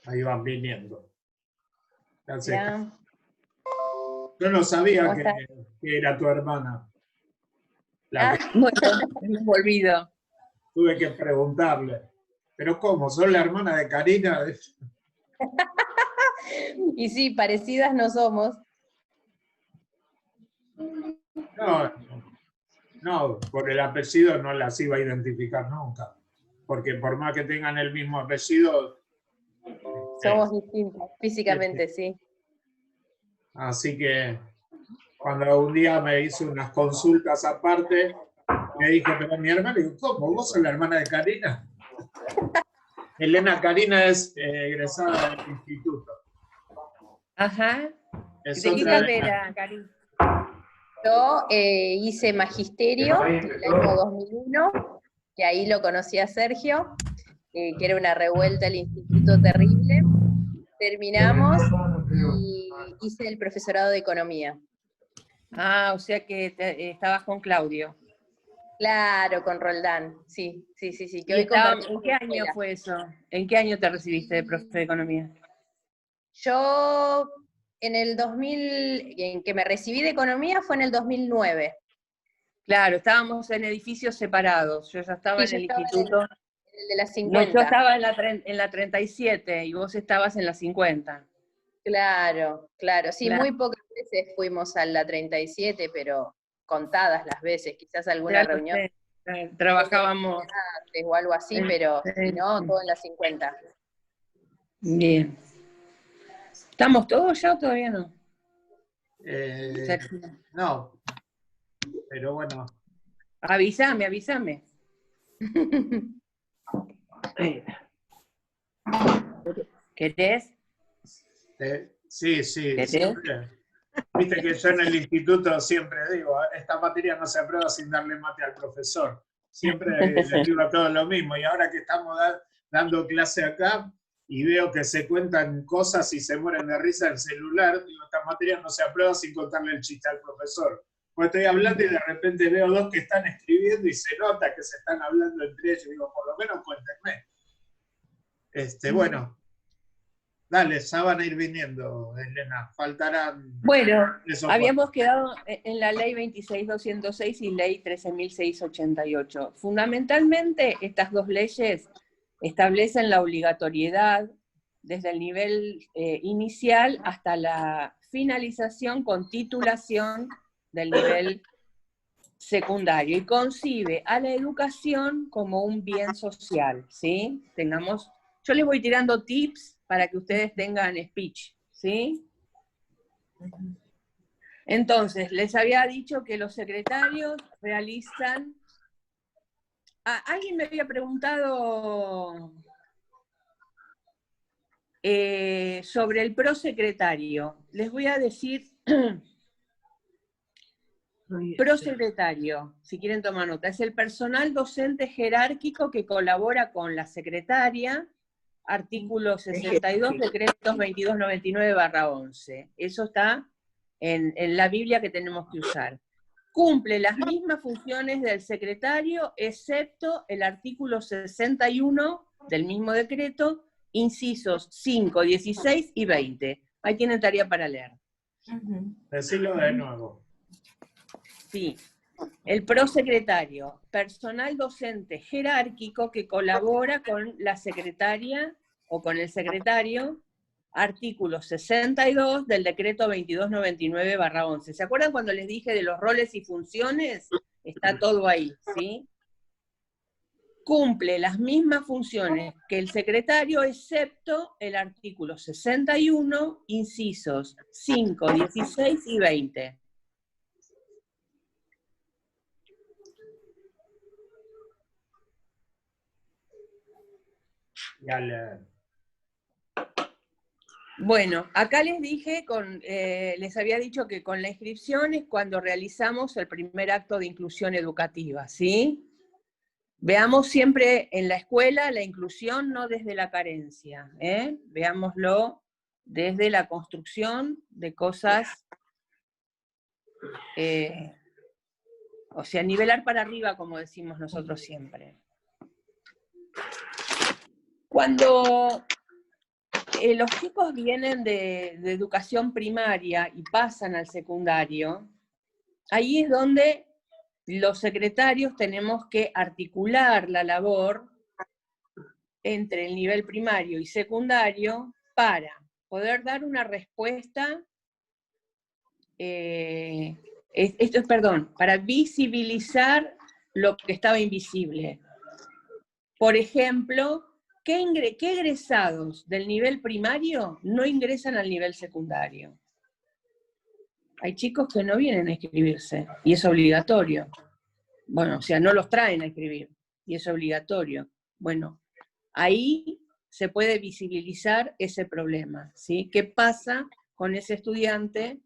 Ahí van viniendo. Gracias. Ya. Yo no sabía que era tu hermana. Bueno, hemos olvidado. Tuve que preguntarle. ¿Pero cómo? ¿Sos la hermana de Karina? Y sí, parecidas no somos. No, por el apellido no las iba a identificar nunca. Porque por más que tengan el mismo apellido... Somos distintos, físicamente, sí. Así que cuando un día me hizo unas consultas aparte, me dijo, pero mi hermana, digo, ¿cómo? ¿Vos sos la hermana de Karina? Elena Karina es egresada del instituto. Ajá. Es ¿De qué carrera, Karina? Yo hice magisterio en el año 2001, que ahí lo conocí a Sergio, que era una revuelta el instituto terrible. Terminamos y hice el profesorado de economía. Ah, o sea que estabas con Claudio. Claro, con Roldán, sí. Que hoy ¿en qué año fue eso? ¿En qué año te recibiste de profe de economía? Yo en el 2000, en que me recibí de economía fue en el 2009. Claro, estábamos en edificios separados. Yo ya estaba en el instituto. En el de las 50. No, yo estaba en la 37 y vos estabas en la 50. Claro. Sí, claro. Muy pocas veces fuimos a la 37, pero contadas las veces, quizás alguna reunión. Trabajábamos. O algo así, pero si no, todo en la 50. Bien. ¿Estamos todos ya o todavía no? No, pero bueno. Avísame. ¿Querés? Sí, siempre. Viste que yo en el instituto siempre digo, esta materia no se aprueba sin darle mate al profesor. Siempre les digo a todos lo mismo. Y ahora que estamos dando clase acá y veo que se cuentan cosas y se mueren de risa en el celular, digo, esta materia no se aprueba sin contarle el chiste al profesor. Pues estoy hablando y de repente veo dos que están escribiendo y se nota que se están hablando entre ellos. Digo, por lo menos cuéntenme. Bueno. Dale, ya van a ir viniendo, Elena. Faltarán... Bueno, habíamos quedado en la ley 26.206 y ley 13.688. Fundamentalmente, estas dos leyes establecen la obligatoriedad desde el nivel inicial hasta la finalización con titulación del nivel secundario y concibe a la educación como un bien social, ¿sí? Yo les voy tirando tips para que ustedes tengan speech, ¿sí? Entonces, les había dicho que los secretarios realizan... alguien me había preguntado sobre el prosecretario. Les voy a decir... Prosecretario, si quieren tomar nota, es el personal docente jerárquico que colabora con la secretaria, artículo 62, decretos 2299/11. Eso está en la Biblia que tenemos que usar. Cumple las mismas funciones del secretario, excepto el artículo 61 del mismo decreto, incisos 5, 16 y 20. Ahí tienen tarea para leer. Decilo de nuevo. Sí, el prosecretario, personal docente jerárquico que colabora con la secretaria o con el secretario, artículo 62 del decreto 2299/11. ¿Se acuerdan cuando les dije de los roles y funciones? Está todo ahí, ¿sí? Cumple las mismas funciones que el secretario, excepto el artículo 61, incisos 5, 16 y 20. Bueno, acá les dije, les había dicho que con la inscripción es cuando realizamos el primer acto de inclusión educativa, ¿sí? Veamos siempre en la escuela la inclusión no desde la carencia, veámoslo desde la construcción de cosas, o sea, nivelar para arriba, como decimos nosotros siempre. Cuando los chicos vienen de educación primaria y pasan al secundario, ahí es donde los secretarios tenemos que articular la labor entre el nivel primario y secundario para poder dar una respuesta, para visibilizar lo que estaba invisible. Por ejemplo, ¿qué egresados del nivel primario no ingresan al nivel secundario? Hay chicos que no vienen a inscribirse, y es obligatorio. Bueno, o sea, no los traen a inscribir, y es obligatorio. Bueno, ahí se puede visibilizar ese problema, ¿sí? ¿Qué pasa con ese estudiante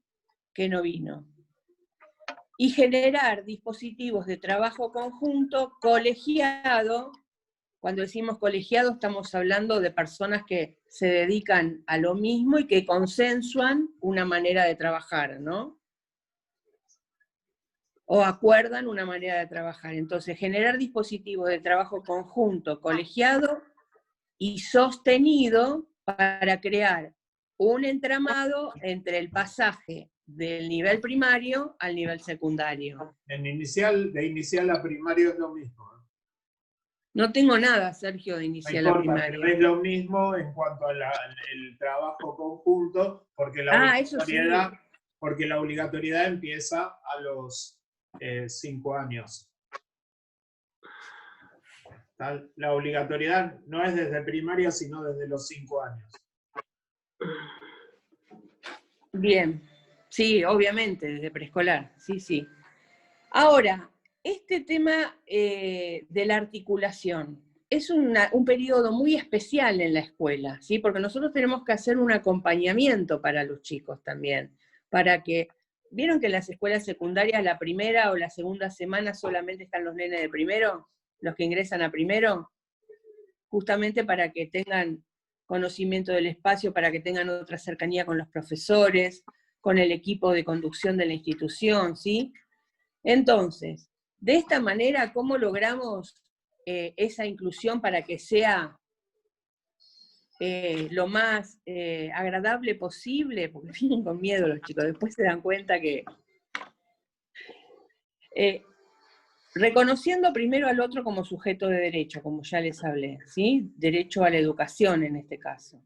que no vino? Y generar dispositivos de trabajo conjunto colegiado. Cuando decimos colegiado estamos hablando de personas que se dedican a lo mismo y que consensuan una manera de trabajar, ¿no? O acuerdan una manera de trabajar. Entonces, generar dispositivos de trabajo conjunto, colegiado y sostenido para crear un entramado entre el pasaje del nivel primario al nivel secundario. De inicial a primario es lo mismo. No tengo nada, Sergio, de inicial a primario. Pero es lo mismo en cuanto al trabajo conjunto, porque la obligatoriedad empieza a los 5 años. La obligatoriedad no es desde primaria, sino desde los 5 años. Bien, sí, obviamente, desde preescolar, sí, sí. Ahora, este tema de la articulación es un periodo muy especial en la escuela, ¿sí? Porque nosotros tenemos que hacer un acompañamiento para los chicos también, para que, ¿vieron que en las escuelas secundarias la primera o la segunda semana solamente están los nenes de primero, los que ingresan a primero? Justamente para que tengan conocimiento del espacio, para que tengan otra cercanía con los profesores, con el equipo de conducción de la institución, ¿sí? Entonces, de esta manera, ¿cómo logramos esa inclusión para que sea lo más agradable posible? Porque vienen con miedo los chicos, después se dan cuenta que... reconociendo primero al otro como sujeto de derecho, como ya les hablé, ¿sí? Derecho a la educación en este caso.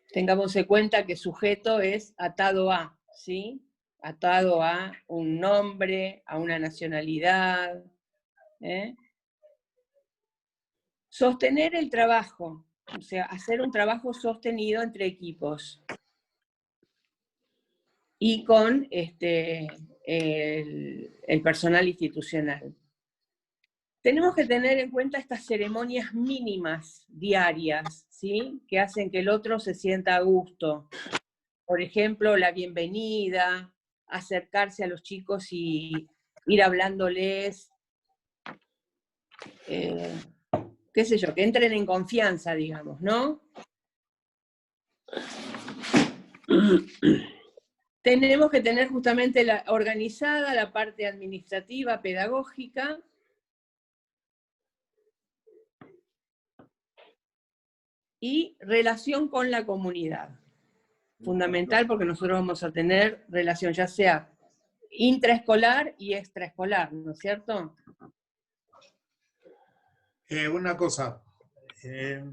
Tengamos en cuenta que sujeto es atado a, ¿sí? Atado a un nombre, a una nacionalidad. Sostener el trabajo, o sea, hacer un trabajo sostenido entre equipos. Y con el personal institucional. Tenemos que tener en cuenta estas ceremonias mínimas diarias, ¿sí? Que hacen que el otro se sienta a gusto. Por ejemplo, la bienvenida, acercarse a los chicos y ir hablándoles, qué sé yo, que entren en confianza, digamos, ¿no? Tenemos que tener justamente organizada la parte administrativa, pedagógica, y relación con la comunidad. Fundamental porque nosotros vamos a tener relación ya sea intraescolar y extraescolar, ¿no es cierto? Una cosa,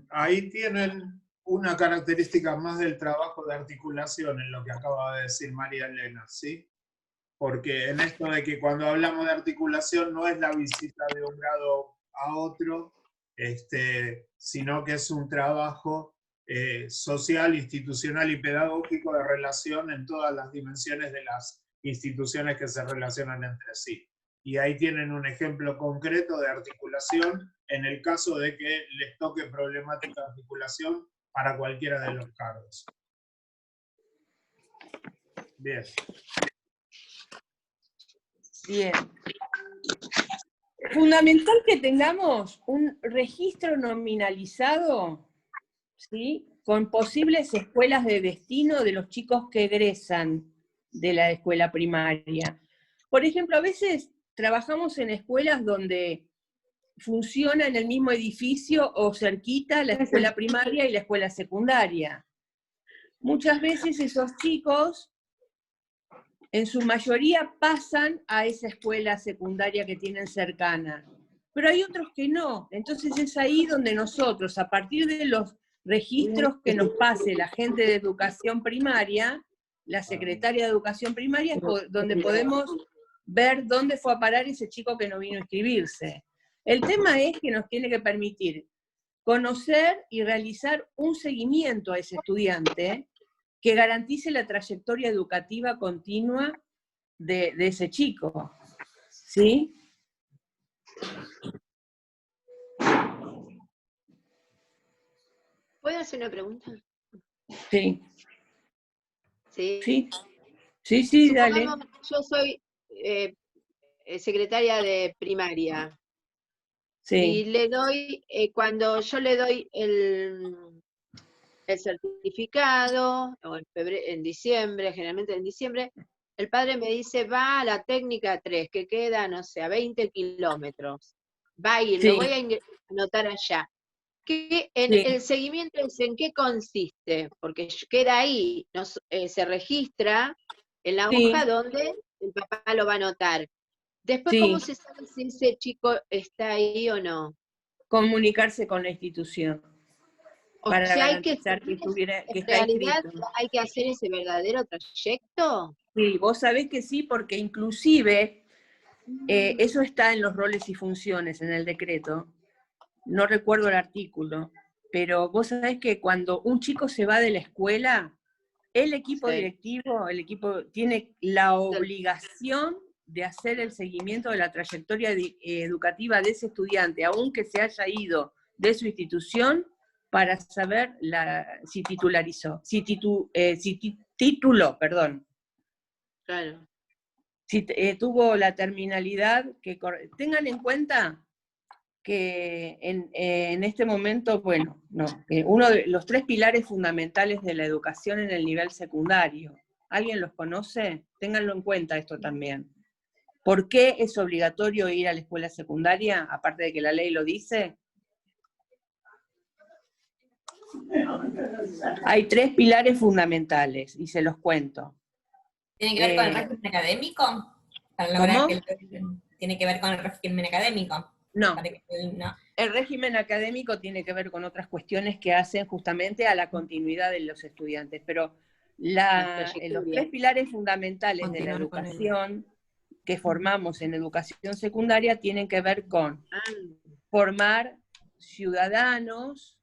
ahí tienen una característica más del trabajo de articulación en lo que acaba de decir María Elena, ¿sí? Porque en esto de que cuando hablamos de articulación no es la visita de un grado a otro, sino que es un trabajo social, institucional y pedagógico de relación en todas las dimensiones de las instituciones que se relacionan entre sí. Y ahí tienen un ejemplo concreto de articulación en el caso de que les toque problemática de articulación para cualquiera de los cargos. Bien. Bien. Fundamental que tengamos un registro nominalizado, ¿sí? Con posibles escuelas de destino de los chicos que egresan de la escuela primaria. Por ejemplo, a veces trabajamos en escuelas donde funciona en el mismo edificio o cerquita la escuela primaria y la escuela secundaria. Muchas veces esos chicos, en su mayoría, pasan a esa escuela secundaria que tienen cercana, pero hay otros que no. Entonces es ahí donde nosotros, a partir de los registros que nos pase la gente de educación primaria, la secretaria de educación primaria, es donde podemos ver dónde fue a parar ese chico que no vino a inscribirse. El tema es que nos tiene que permitir conocer y realizar un seguimiento a ese estudiante que garantice la trayectoria educativa continua de ese chico. ¿Sí? ¿Puedo hacer una pregunta? Sí. Sí. Sí, sí, sí, dale. Supongamos, yo soy secretaria de primaria. Sí. Y le doy, cuando yo le doy el certificado, o en diciembre, generalmente en diciembre, el padre me dice, va a la técnica 3, que queda, no sé, a 20 kilómetros. Va a ir, Sí. lo voy a anotar allá. ¿Qué, el seguimiento es en qué consiste? Porque queda ahí, se registra en la hoja donde el papá lo va a anotar. Después, ¿cómo se sabe si ese chico está ahí o no? Comunicarse con la institución. O para sea, garantizar que en está realidad inscrito. hay que hacer ese verdadero trayecto. Sí, vos sabés que sí, porque inclusive eso está en los roles y funciones, en el decreto. No recuerdo el artículo, pero vos sabés que cuando un chico se va de la escuela, el equipo directivo, el equipo tiene la obligación de hacer el seguimiento de la trayectoria educativa de ese estudiante, aunque se haya ido de su institución, para saber si titularizó, si tituló, perdón. Claro. Si tuvo la terminalidad que... Tengan en cuenta que en este momento, bueno, no, uno de los 3 pilares fundamentales de la educación en el nivel secundario, ¿alguien los conoce? Ténganlo en cuenta esto también. ¿Por qué es obligatorio ir a la escuela secundaria, aparte de que la ley lo dice? Hay 3 pilares fundamentales, y se los cuento. ¿Tiene que ver con el régimen académico? ¿Cómo? ¿Tiene que ver con el régimen académico? No. No. El régimen académico tiene que ver con otras cuestiones que hacen justamente a la continuidad de los estudiantes, pero los 3 pilares fundamentales de la educación que formamos en educación secundaria tienen que ver con formar ciudadanos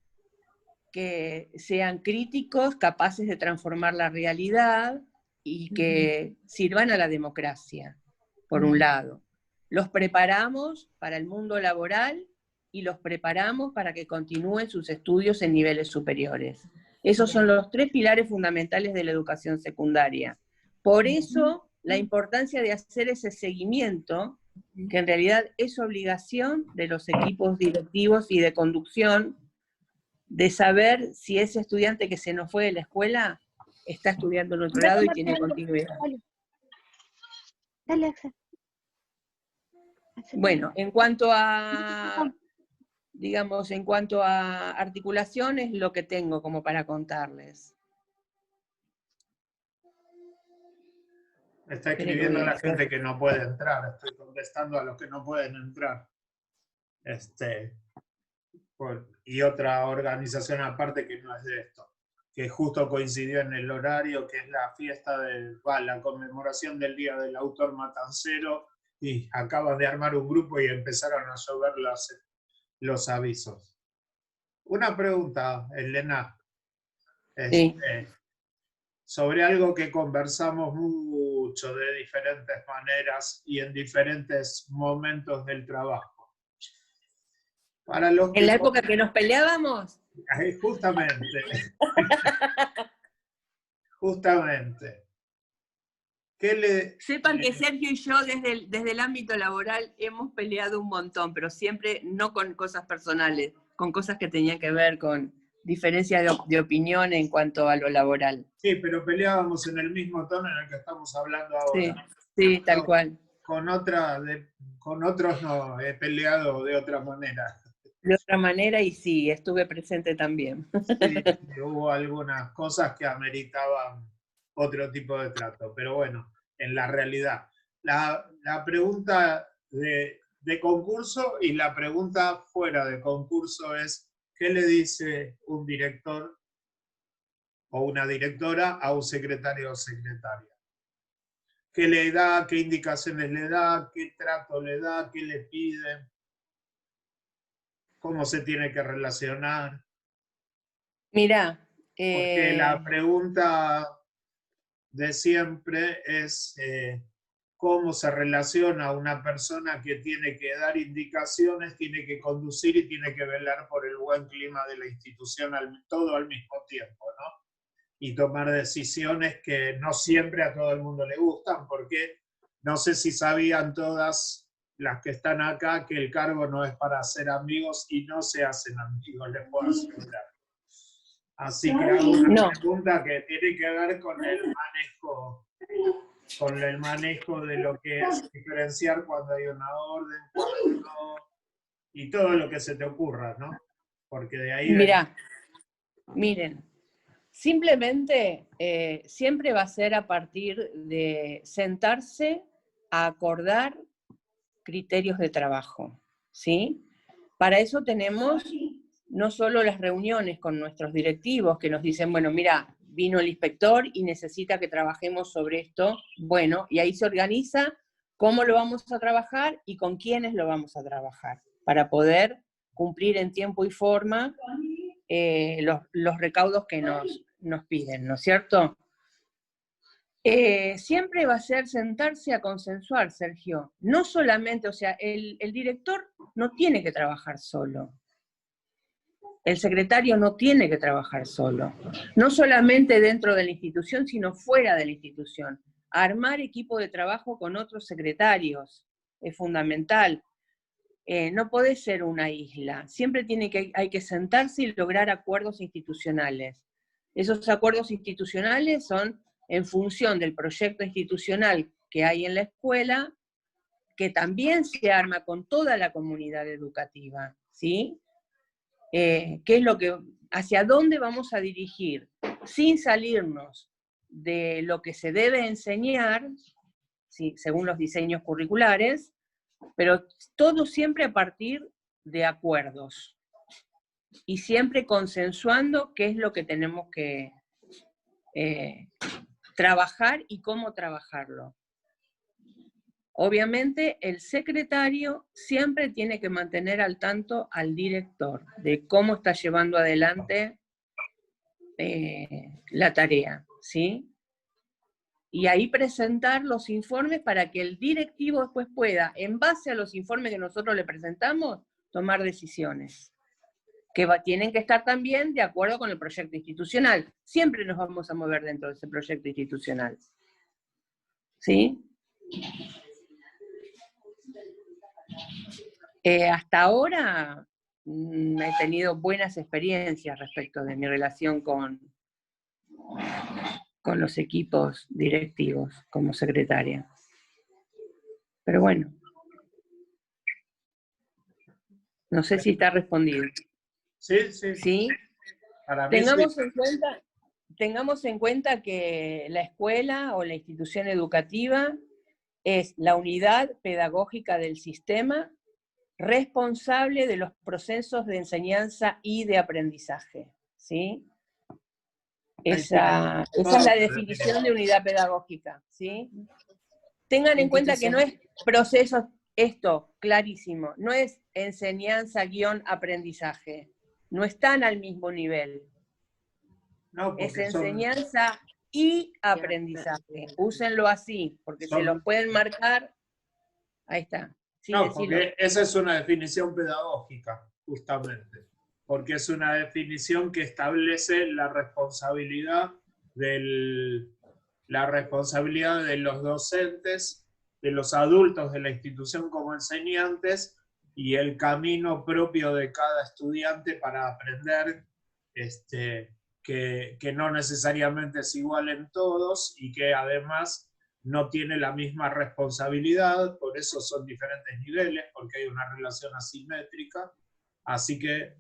que sean críticos, capaces de transformar la realidad y que sirvan a la democracia, por un lado. Los preparamos para el mundo laboral y los preparamos para que continúen sus estudios en niveles superiores. Esos son los 3 pilares fundamentales de la educación secundaria. Por eso, la importancia de hacer ese seguimiento, que en realidad es obligación de los equipos directivos y de conducción, de saber si ese estudiante que se nos fue de la escuela está estudiando en otro lado y tiene continuidad. Dale, Axel. Bueno, en cuanto a, digamos, en cuanto a articulación, es lo que tengo como para contarles. Está escribiendo a la gente que no puede entrar, estoy contestando a los que no pueden entrar. Y otra organización aparte que no es de esto, que justo coincidió en el horario, que es la fiesta la conmemoración del Día del Autor Matancero, y acaban de armar un grupo y empezaron a llover los avisos. Una pregunta, Elena, sobre algo que conversamos mucho de diferentes maneras y en diferentes momentos del trabajo. ¿En la época que nos peleábamos? Justamente. Justamente. Sepan que Sergio y yo desde el ámbito laboral hemos peleado un montón, pero siempre no con cosas personales, con cosas que tenían que ver con diferencia de opinión en cuanto a lo laboral. Sí, pero peleábamos en el mismo tono en el que estamos hablando ahora. Sí, tal cual. Con otra con otros no, he peleado de otra manera. De otra manera, y sí, estuve presente también. Sí, hubo algunas cosas que ameritaban otro tipo de trato, pero bueno, en la realidad. La pregunta de concurso y la pregunta fuera de concurso es, ¿qué le dice un director o una directora a un secretario o secretaria? ¿Qué le da? ¿Qué indicaciones le da? ¿Qué trato le da? ¿Qué le pide? ¿Cómo se tiene que relacionar? Mirá, Porque la pregunta de siempre es cómo se relaciona una persona que tiene que dar indicaciones, tiene que conducir y tiene que velar por el buen clima de la institución, todo al mismo tiempo, ¿no? Y tomar decisiones que no siempre a todo el mundo le gustan, porque no sé si sabían todas las que están acá que el cargo no es para hacer amigos y no se hacen amigos, les puedo asegurar. Así que hago una pregunta que tiene que ver con el manejo de lo que es diferenciar cuando hay una orden, cuando no, y todo lo que se te ocurra, ¿no? Porque de ahí... Mirá, miren, simplemente siempre va a ser a partir de sentarse a acordar criterios de trabajo, ¿sí? Para eso tenemos no solo las reuniones con nuestros directivos que nos dicen, bueno, mira, vino el inspector y necesita que trabajemos sobre esto, bueno, y ahí se organiza cómo lo vamos a trabajar y con quiénes lo vamos a trabajar, para poder cumplir en tiempo y forma los recaudos que nos piden, ¿no es cierto? Siempre va a ser sentarse a consensuar, Sergio. No solamente, o sea, el director no tiene que trabajar solo. El secretario no tiene que trabajar solo. No solamente dentro de la institución, sino fuera de la institución. Armar equipo de trabajo con otros secretarios es fundamental. No puede ser una isla. Siempre hay que sentarse y lograr acuerdos institucionales. Esos acuerdos institucionales son en función del proyecto institucional que hay en la escuela, que también se arma con toda la comunidad educativa, ¿sí? ¿Qué es lo que, hacia dónde vamos a dirigir? Sin salirnos de lo que se debe enseñar, ¿sí? Según los diseños curriculares, pero todo siempre a partir de acuerdos. Y siempre consensuando qué es lo que tenemos que trabajar y cómo trabajarlo. Obviamente el secretario siempre tiene que mantener al tanto al director de cómo está llevando adelante la tarea, ¿sí? Y ahí presentar los informes para que el directivo después pueda, en base a los informes que nosotros le presentamos, tomar decisiones, que tienen que estar también de acuerdo con el proyecto institucional. Siempre nos vamos a mover dentro de ese proyecto institucional. ¿Sí? Hasta ahora he tenido buenas experiencias respecto de mi relación con los equipos directivos como secretaria. Pero bueno, no sé si está respondido. Sí, sí. ¿Sí? Para mí Tengamos en cuenta que la escuela o la institución educativa es la unidad pedagógica del sistema responsable de los procesos de enseñanza y de aprendizaje, ¿sí? Esa es la definición de unidad pedagógica, ¿sí? Tengan en cuenta que no es proceso, esto, clarísimo, no es enseñanza-aprendizaje, no están al mismo nivel. No, es enseñanza y aprendizaje, úsenlo así, porque se los pueden marcar, ahí está. Sí, no, porque esa es una definición pedagógica, justamente, porque es una definición que establece la responsabilidad de los docentes, de los adultos de la institución como enseñantes, y el camino propio de cada estudiante para aprender, que no necesariamente es igual en todos, y que además no tiene la misma responsabilidad, por eso son diferentes niveles, porque hay una relación asimétrica, así que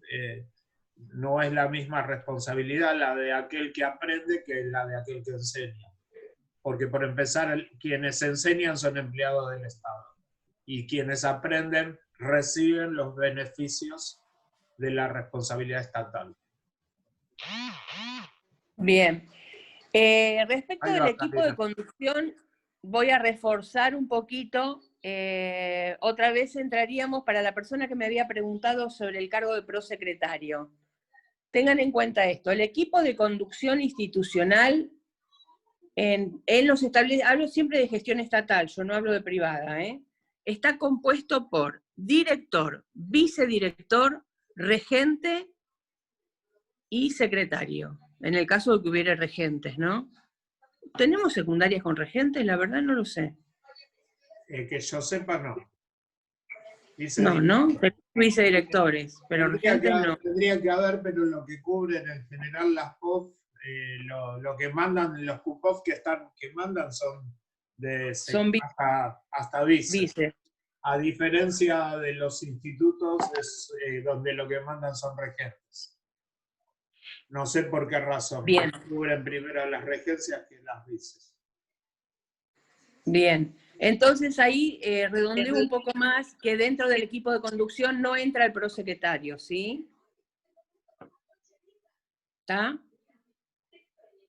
no es la misma responsabilidad la de aquel que aprende que la de aquel que enseña. Porque por empezar, quienes enseñan son empleados del Estado, y quienes aprenden reciben los beneficios de la responsabilidad estatal. Bien. Respecto Ahí del va, equipo Karina. de conducción, voy a reforzar un poquito. Otra vez entraríamos para la persona que me había preguntado sobre el cargo de prosecretario. Tengan en cuenta esto, el equipo de conducción institucional, en los hablo siempre de gestión estatal, yo no hablo de privada, está compuesto por director, vicedirector, regente y secretario, en el caso de que hubiera regentes, ¿no? ¿Tenemos secundarias con regentes? La verdad no lo sé. Que yo sepa, no. No, vicedirectores, pero regentes no. Tendría que haber, pero lo que cubren en general las POF, lo que mandan, los CUPOF que mandan son de hasta vice. A diferencia de los institutos, es donde lo que mandan son regentes. No sé por qué razón. Bien. Cubren primero las regencias que las vices. Bien. Entonces ahí redondeo un poco más que dentro del equipo de conducción no entra el prosecretario, ¿sí? ¿Está?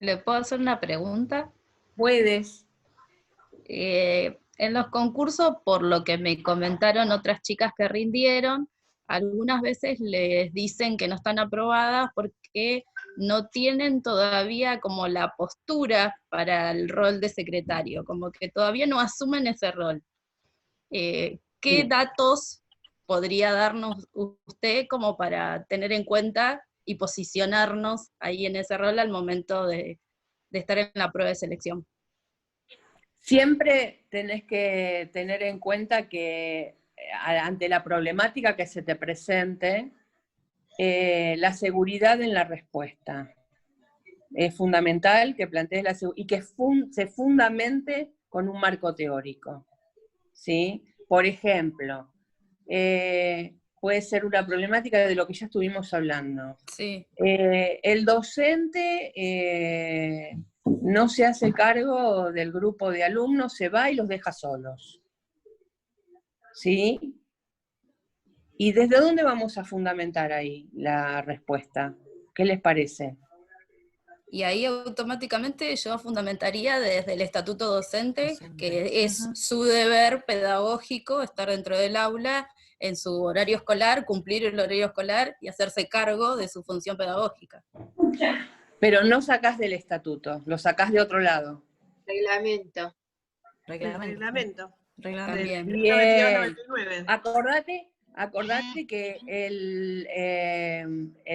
¿Le puedo hacer una pregunta? Puedes. En los concursos, por lo que me comentaron otras chicas que rindieron, algunas veces les dicen que no están aprobadas porque no tienen todavía como la postura para el rol de secretario, como que todavía no asumen ese rol. ¿Qué datos podría darnos usted como para tener en cuenta y posicionarnos ahí en ese rol al momento de estar en la prueba de selección? Siempre tenés que tener en cuenta que ante la problemática que se te presente, la seguridad en la respuesta. Es fundamental que plantees la seguridad y que se fundamente con un marco teórico, ¿sí? Por ejemplo, puede ser una problemática de lo que ya estuvimos hablando. Sí. El docente no se hace cargo del grupo de alumnos, se va y los deja solos. ¿Sí? ¿Y desde dónde vamos a fundamentar ahí la respuesta? ¿Qué les parece? Y ahí automáticamente yo fundamentaría desde el estatuto docente, que es su deber pedagógico estar dentro del aula en su horario escolar, cumplir el horario escolar y hacerse cargo de su función pedagógica. Pero no sacás del estatuto, lo sacás de otro lado. Reglamento. Reglamento. También. Bien. Acordate que el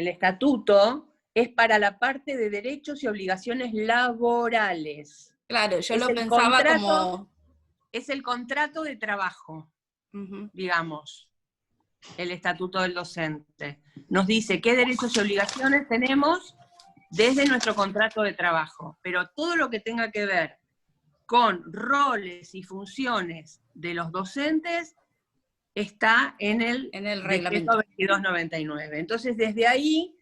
estatuto es para la parte de derechos y obligaciones laborales. Claro, yo lo pensaba como... Es el contrato de trabajo, digamos, el estatuto del docente. Nos dice qué derechos y obligaciones tenemos desde nuestro contrato de trabajo, pero todo lo que tenga que ver con roles y funciones de los docentes está en el reglamento 2299. Entonces, desde ahí,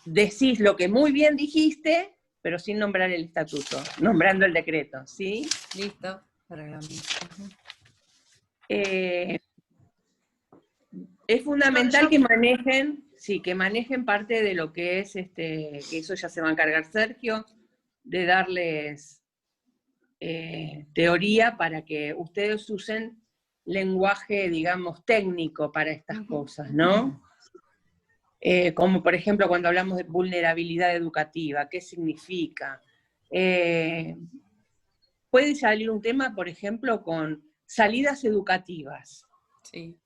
decís lo que muy bien dijiste, pero sin nombrar el estatuto, nombrando el decreto, ¿sí? Listo. Reglamento. Es fundamental que manejen parte de lo que es, que eso ya se va a encargar Sergio, de darles teoría para que ustedes usen lenguaje, digamos, técnico para estas cosas, ¿no? Como por ejemplo cuando hablamos de vulnerabilidad educativa, ¿qué significa? Puede salir un tema, por ejemplo, con salidas educativas. Sí.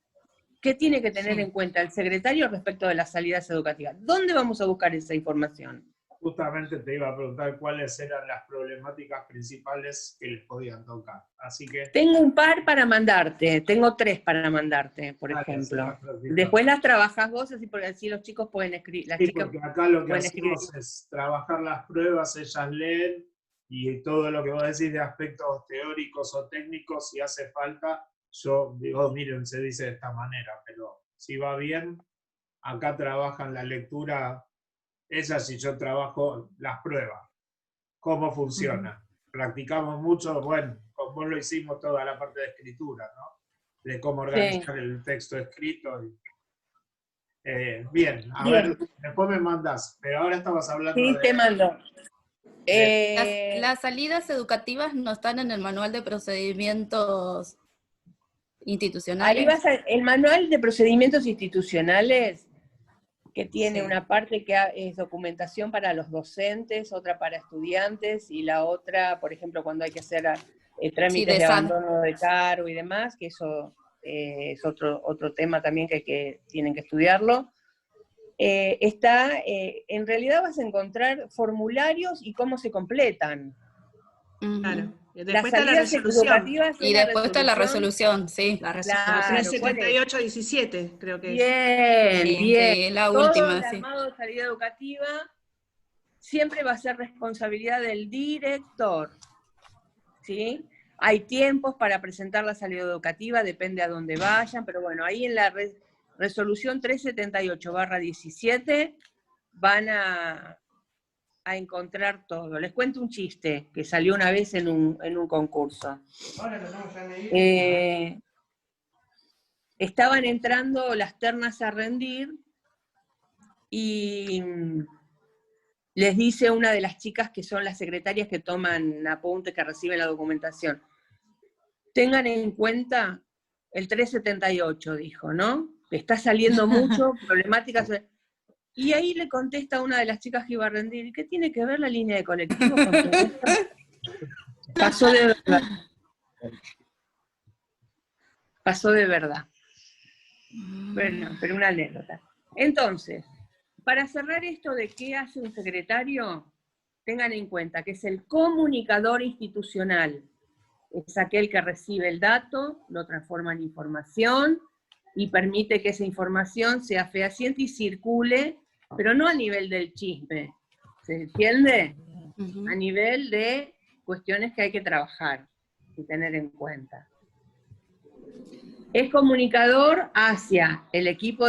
¿Qué tiene que tener en cuenta el secretario respecto de las salidas educativas? ¿Dónde vamos a buscar esa información? Justamente te iba a preguntar cuáles eran las problemáticas principales que les podían tocar. Así que... Tengo un par para mandarte, tengo 3 para mandarte, por ejemplo. Después las trabajás vos, así los chicos pueden escribir. Sí, porque acá lo que hacemos es trabajar las pruebas, ellas leen, y todo lo que vos decís de aspectos teóricos o técnicos, si hace falta, yo digo, miren, se dice de esta manera, pero si va bien, acá trabajan la lectura, ella si yo trabajo las pruebas, cómo funciona. Practicamos mucho, bueno, con vos lo hicimos toda la parte de escritura, ¿no? De cómo organizar el texto escrito. Bien, a ver, después me mandás, pero ahora estamos hablando de... Sí, te mando. Las salidas educativas no están en el manual de procedimientos institucionales. Ahí vas el manual de procedimientos institucionales, que tiene una parte que es documentación para los docentes, otra para estudiantes, y la otra, por ejemplo, cuando hay que hacer trámites de abandono de cargo y demás, que eso es otro tema también que tienen que estudiarlo. En realidad vas a encontrar formularios y cómo se completan. Claro. Las Después está la salidas resolución. educativas Y después está la resolución, sí. La resolución 78-17, creo que es. Bien. Sí, la Todo última, el armado de salida educativa siempre va a ser responsabilidad del director. ¿Sí? Hay tiempos para presentar la salida educativa, depende a dónde vayan, pero bueno, ahí en la resolución 378/17 van a encontrar todo. Les cuento un chiste que salió una vez en un concurso. Estaban entrando las ternas a rendir y les dice una de las chicas que son las secretarias que toman apuntes, que reciben la documentación: tengan en cuenta el 378, dijo, ¿no? Está saliendo mucho, problemáticas. Y ahí le contesta una de las chicas que iba a rendir: ¿qué tiene que ver la línea de colectivos con todo esto? Pasó de verdad. Pasó de verdad. Bueno, pero una anécdota. Entonces, para cerrar esto de qué hace un secretario, tengan en cuenta que es el comunicador institucional. Es aquel que recibe el dato, lo transforma en información y permite que esa información sea fehaciente y circule, pero no a nivel del chisme, ¿se entiende? A nivel de cuestiones que hay que trabajar y tener en cuenta. Es comunicador hacia el equipo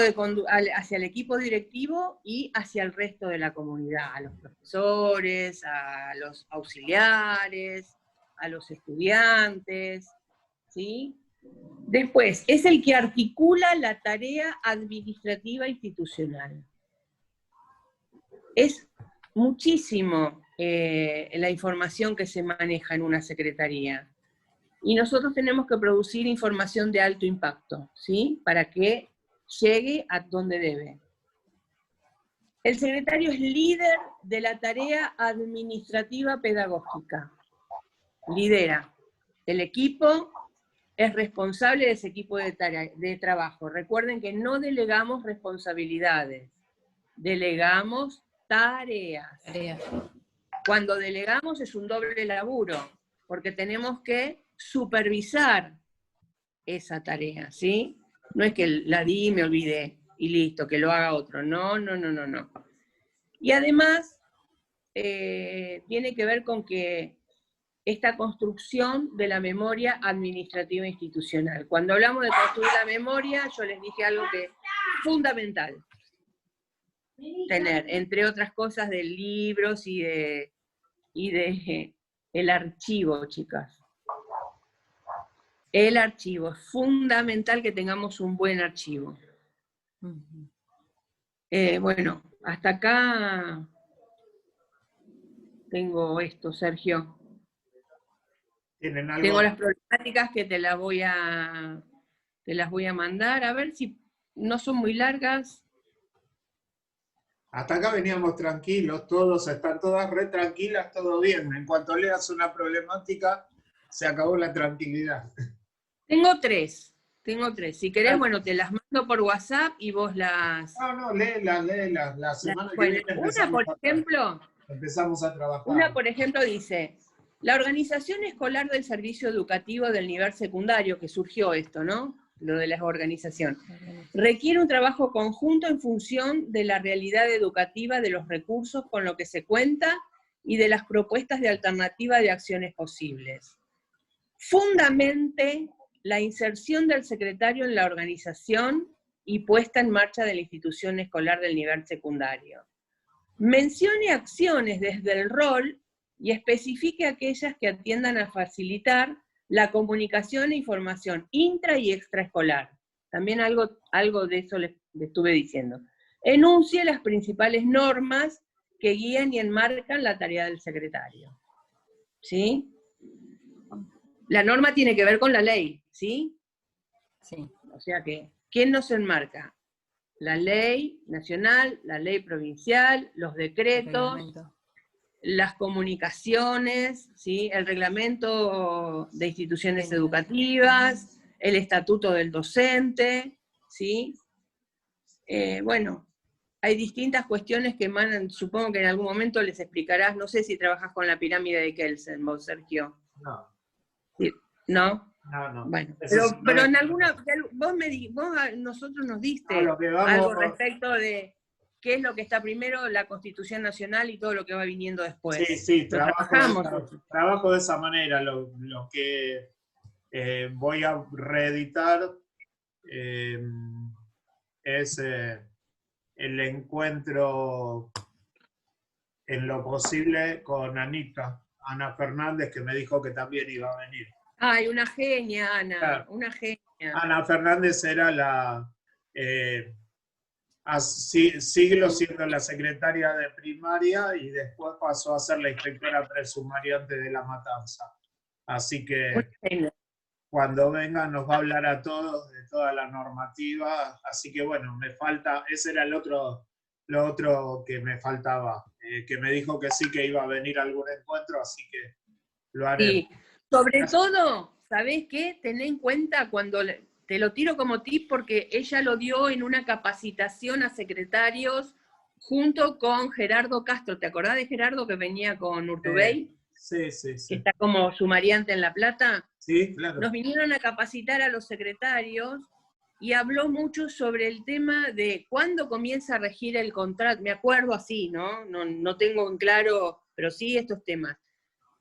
directivo y hacia el resto de la comunidad, a los profesores, a los auxiliares, a los estudiantes, ¿sí? Después, es el que articula la tarea administrativa institucional. Es muchísimo la información que se maneja en una secretaría. Y nosotros tenemos que producir información de alto impacto, ¿sí? Para que llegue a donde debe. El secretario es líder de la tarea administrativa pedagógica. Lidera el equipo, es responsable de ese equipo de trabajo. Recuerden que no delegamos responsabilidades, delegamos tareas. Cuando delegamos es un doble laburo, porque tenemos que supervisar esa tarea, ¿sí? No es que la di y me olvidé y listo, que lo haga otro. No. Y además, tiene que ver con que esta construcción de la memoria administrativa institucional. Cuando hablamos de construir la memoria, yo les dije algo que es fundamental tener, entre otras cosas, de libros y de el archivo, chicas. El archivo, es fundamental que tengamos un buen archivo. Bueno, hasta acá tengo esto, Sergio. Tengo las problemáticas que te las voy a mandar, a ver si no son muy largas. Hasta acá veníamos tranquilos, están todas re tranquilas, todo bien. En cuanto leas una problemática, se acabó la tranquilidad. Tengo tres. Si querés, bueno, te las mando por WhatsApp y vos las... No, léelas. La semana que viene empezamos a trabajar. Una, por ejemplo, dice: la organización escolar del servicio educativo del nivel secundario, que surgió esto, ¿no? Lo de la organización. Requiere un trabajo conjunto en función de la realidad educativa, de los recursos con los que se cuenta y de las propuestas de alternativa de acciones posibles. Fundamente la inserción del secretario en la organización y puesta en marcha de la institución escolar del nivel secundario. Mencione acciones desde el rol y especifique aquellas que atiendan a facilitar la comunicación e información intra y extraescolar. También algo de eso le estuve diciendo. Enuncie las principales normas que guían y enmarcan la tarea del secretario. ¿Sí? La norma tiene que ver con la ley, ¿sí? Sí. O sea que, ¿quién nos enmarca? La ley nacional, la ley provincial, los decretos, las comunicaciones, ¿sí? El reglamento de instituciones educativas, el estatuto del docente, ¿sí? Bueno, hay distintas cuestiones que emanan, supongo que en algún momento les explicarás, no sé si trabajas con la pirámide de Kelsen, vos, Sergio. No. Sí, ¿no? No. Bueno, Eso pero no en es. alguna, vos a nosotros nos diste Lo que vamos, algo respecto de qué es lo que está primero, la Constitución Nacional y todo lo que va viniendo después. Sí, Lo trabajamos. trabajo de esa manera. Lo que voy a reeditar es el encuentro en lo posible con Ana Fernández, que me dijo que también iba a venir. Ay, una genia, Ana, Claro. una genia. Ana Fernández era siglos siendo la secretaria de primaria y después pasó a ser la inspectora presumariante de La Matanza. Así que cuando venga nos va a hablar a todos de toda la normativa. Así que bueno, me falta, ese era lo otro que me faltaba, que me dijo que sí que iba a venir a algún encuentro, así que lo haré. Y sobre todo, ¿sabés qué? Tené en cuenta cuando, te lo tiro como tip porque ella lo dio en una capacitación a secretarios junto con Gerardo Castro. ¿Te acordás de Gerardo que venía con Urtubey? Sí. Que está como sumariante en La Plata. Sí, claro. Nos vinieron a capacitar a los secretarios y habló mucho sobre el tema de cuándo comienza a regir el contrato. Me acuerdo así, ¿no? No tengo en claro, pero sí estos temas.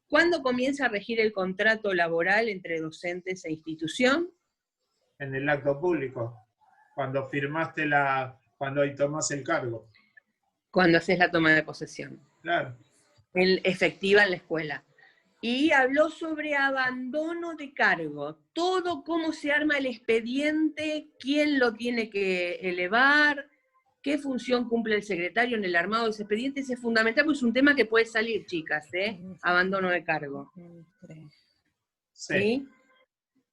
¿Cuándo comienza a regir el contrato laboral entre docentes e institución? En el acto público, cuando firmaste cuando ahí tomás el cargo. Cuando haces la toma de posesión. Claro. Efectiva en la escuela. Y habló sobre abandono de cargo, todo cómo se arma el expediente, quién lo tiene que elevar, qué función cumple el secretario en el armado de ese expediente. Es fundamental, porque es un tema que puede salir, chicas, abandono de cargo. ¿Sí?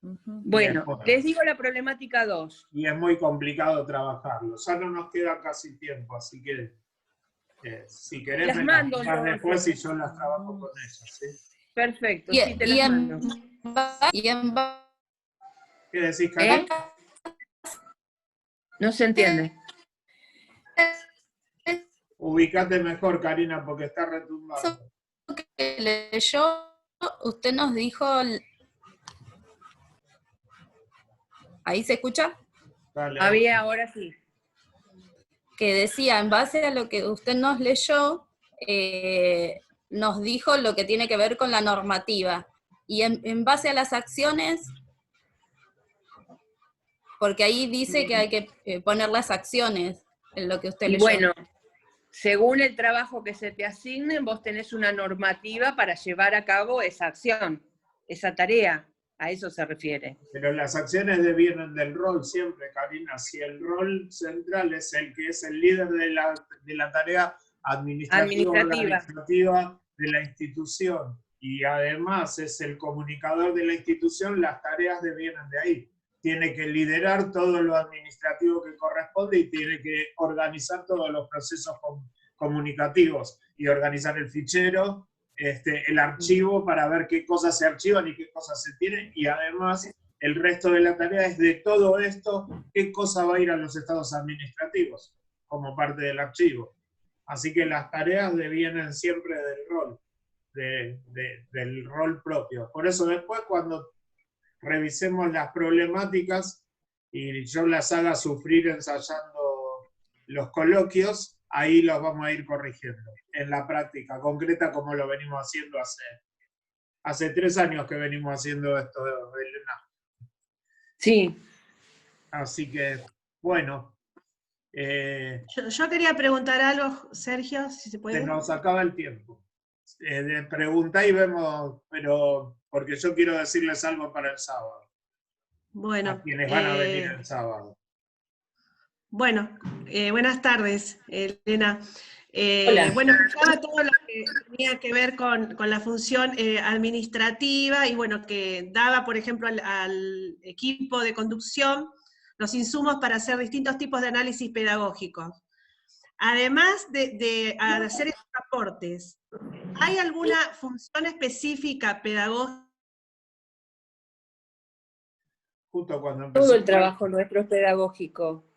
Bueno, les digo la problemática 2. Y es muy complicado trabajarlo, ya no nos queda casi tiempo, así que si querés las me mando las después y yo las trabajo con ellas, ¿sí? Perfecto, sí, te las mando. ¿Qué decís, Karina? No se entiende. Ubicate mejor, Karina, porque está retumbando. Que leyó, usted nos dijo... ¿Ahí se escucha? Dale. Había, ahora sí. Que decía, en base a lo que usted nos leyó, nos dijo lo que tiene que ver con la normativa. Y en base a las acciones, porque ahí dice que hay que poner las acciones en lo que usted leyó. Bueno, según el trabajo que se te asigne, vos tenés una normativa para llevar a cabo esa acción, esa tarea. A eso se refiere. Pero las acciones devienen del rol siempre, Karina. Si el rol central es el que es el líder de la tarea administrativa organizativa de la institución y además es el comunicador de la institución, las tareas devienen de ahí. Tiene que liderar todo lo administrativo que corresponde y tiene que organizar todos los procesos comunicativos y organizar el fichero, el archivo para ver qué cosas se archivan y qué cosas se tienen, y además el resto de la tarea es de todo esto, qué cosa va a ir a los estados administrativos como parte del archivo. Así que las tareas devienen siempre del rol, del rol propio. Por eso después cuando revisemos las problemáticas y yo las haga sufrir ensayando los coloquios, ahí los vamos a ir corrigiendo en la práctica concreta, como lo venimos haciendo hace 3 años que venimos haciendo esto, Elena. Sí. Así que, bueno. Yo quería preguntar algo, Sergio, si se puede. Se nos acaba el tiempo. Preguntá y vemos, pero porque yo quiero decirles algo para el sábado. Bueno. A quienes van a venir el sábado. Bueno, buenas tardes, Elena. Hola. Bueno, escuchaba todo lo que tenía que ver con la función administrativa y bueno, que daba, por ejemplo, al equipo de conducción los insumos para hacer distintos tipos de análisis pedagógicos. Además de hacer estos aportes, ¿hay alguna función específica pedagógica? Justo cuando empezó. Todo el trabajo nuestro es pedagógico.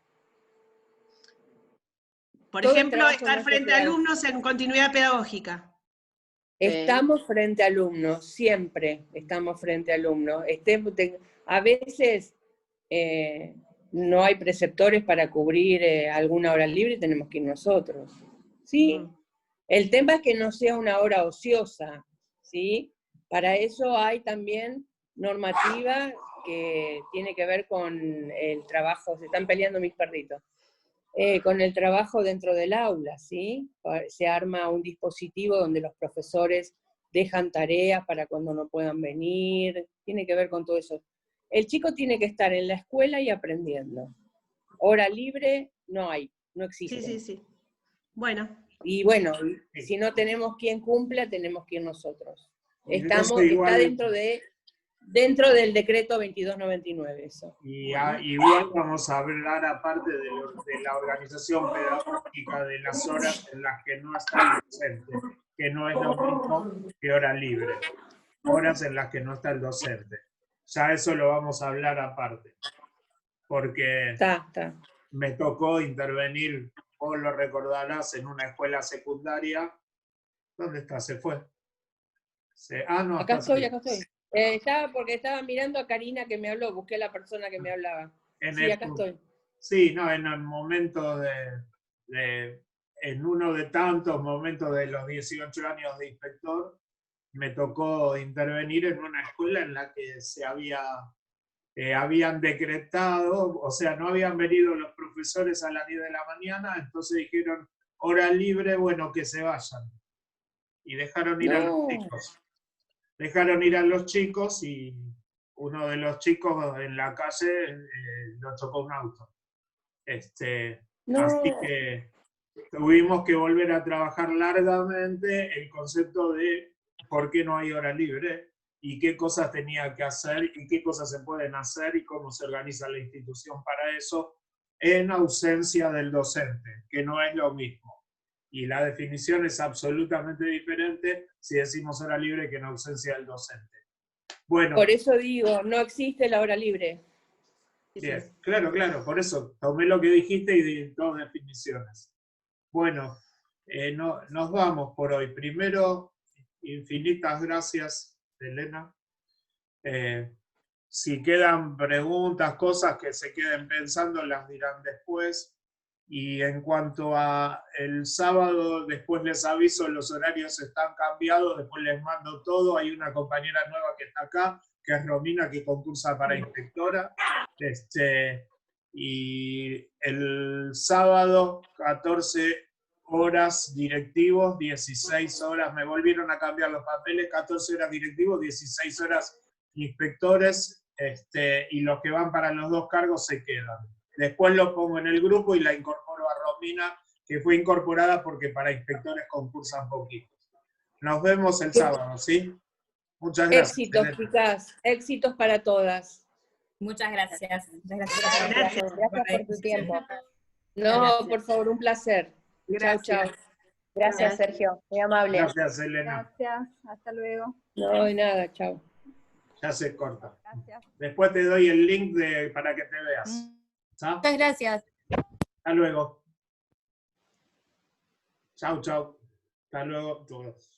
Por Todo ejemplo, estar frente a alumnos en continuidad pedagógica. Estamos frente a alumnos, siempre estamos frente a alumnos. A veces no hay preceptores para cubrir alguna hora libre y tenemos que ir nosotros. ¿Sí? El tema es que no sea una hora ociosa, ¿sí? Para eso hay también normativa que tiene que ver con el trabajo. Se están peleando mis perritos. Con el trabajo dentro del aula, ¿sí? Se arma un dispositivo donde los profesores dejan tareas para cuando no puedan venir, tiene que ver con todo eso. El chico tiene que estar en la escuela y aprendiendo. Hora libre no hay, no existe. Sí. Bueno. Y bueno, si no tenemos quien cumpla, tenemos que ir nosotros. Está dentro del decreto 2299 eso. Y igual vamos a hablar aparte de la organización pedagógica de las horas en las que no está el docente, que no es lo mismo que hora libre. Horas en las que no está el docente. Ya eso lo vamos a hablar aparte. Porque me tocó intervenir, vos lo recordarás, en una escuela secundaria. ¿Dónde está? ¿Se fue? No, acá estoy. Porque estaba mirando a Karina que me habló, busqué a la persona que me hablaba. Acá estoy. Sí, no, en el momento en uno de tantos momentos de los 18 años de inspector, me tocó intervenir en una escuela en la que habían decretado, o sea, no habían venido los profesores a las 10 de la mañana, entonces dijeron, hora libre, bueno, que se vayan. Y dejaron ir a los chicos. Dejaron ir a los chicos y uno de los chicos en la calle lo chocó un auto. Así que tuvimos que volver a trabajar largamente el concepto de por qué no hay hora libre y qué cosas tenía que hacer y qué cosas se pueden hacer y cómo se organiza la institución para eso en ausencia del docente, que no es lo mismo. Y la definición es absolutamente diferente si decimos hora libre que en ausencia del docente. Bueno. Por eso digo, no existe la hora libre. Bien, claro, por eso tomé lo que dijiste y di 2 definiciones. Bueno, nos vamos por hoy. Primero, infinitas gracias, Elena. Si quedan preguntas, cosas que se queden pensando, las dirán después. Y en cuanto a el sábado, después les aviso, los horarios están cambiados, después les mando todo. Hay una compañera nueva que está acá, que es Romina, que concursa para inspectora. Y el sábado, 14 horas directivos, 16 horas, me volvieron a cambiar los papeles, 14 horas directivos, 16 horas inspectores, y los que van para los 2 cargos se quedan. Después lo pongo en el grupo y la incorporo a Romina, que fue incorporada porque para inspectores concursan poquitos. Nos vemos el sábado, ¿sí? Muchas gracias. Éxitos, chicas. Éxitos para todas. Muchas gracias. Gracias por tu tiempo. No, por favor, un placer. Chao. Gracias, Sergio. Muy amable. Gracias, Elena. Gracias. Hasta luego. No, de nada. Chao. Ya se corta. Gracias. Después te doy el link para que te veas. Muchas gracias. Hasta luego. Chao. Hasta luego todos.